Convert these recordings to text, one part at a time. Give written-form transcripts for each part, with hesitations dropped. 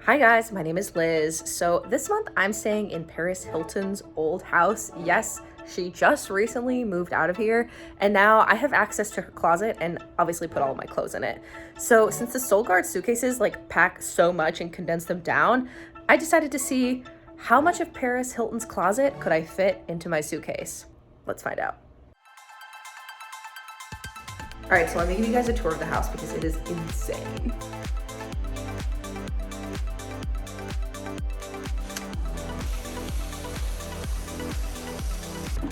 Hi guys, my name is Liz. So this month I'm staying in Paris Hilton's old house. Yes, she just recently moved out of here and now I have access to her closet and obviously put all of my clothes in it. So since the Solgaard suitcases pack so much and condense them down, I decided to see how much of Paris Hilton's closet could I fit into my suitcase. Let's find out. All right, so let me give you guys a tour of the house because it is insane.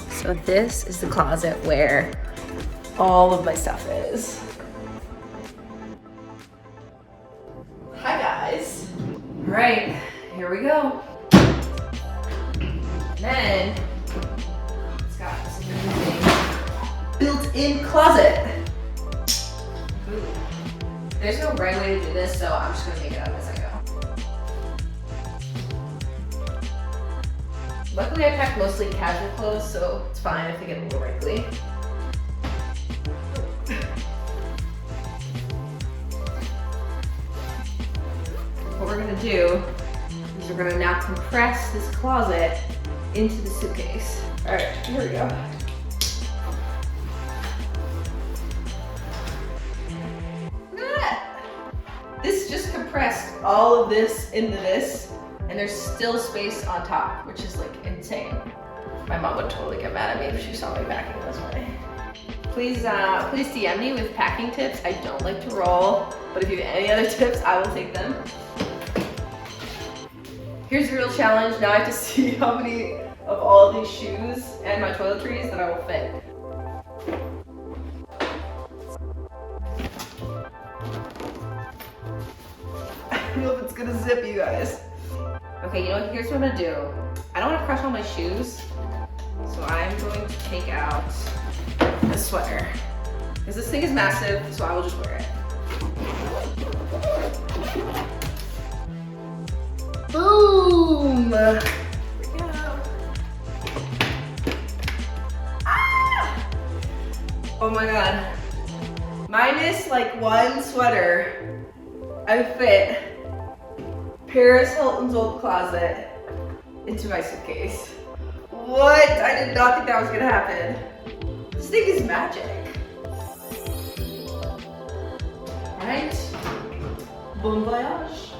So this is the closet where all of my stuff is. Hi guys. All right, here we go. And then it's got this amazing built-in closet. Ooh. There's no right way to do this, so I'm just gonna make it up as I go. Luckily, I packed mostly casual clothes, so it's fine if they get a little wrinkly. What we're gonna do is we're gonna now compress this closet into the suitcase. All right, here we go. Look at that. This just compressed all of this into this. And there's still space on top, which is insane. My mom would totally get mad at me if she saw me packing this way. Please DM me with packing tips. I don't like to roll, but if you have any other tips, I will take them. Here's the real challenge. Now I have to see how many of all these shoes and my toiletries that I will fit. I don't know if it's gonna zip, you guys. Okay, you know what, here's what I'm gonna do. I don't wanna crush all my shoes, so I'm going to take out the sweater. Because this thing is massive, so I will just wear it. Boom! Here we go. Ah! Oh my God. Minus one sweater, I fit Paris Hilton's old closet into my suitcase. What? I did not think that was gonna happen. This thing is magic. Right? Bon voyage.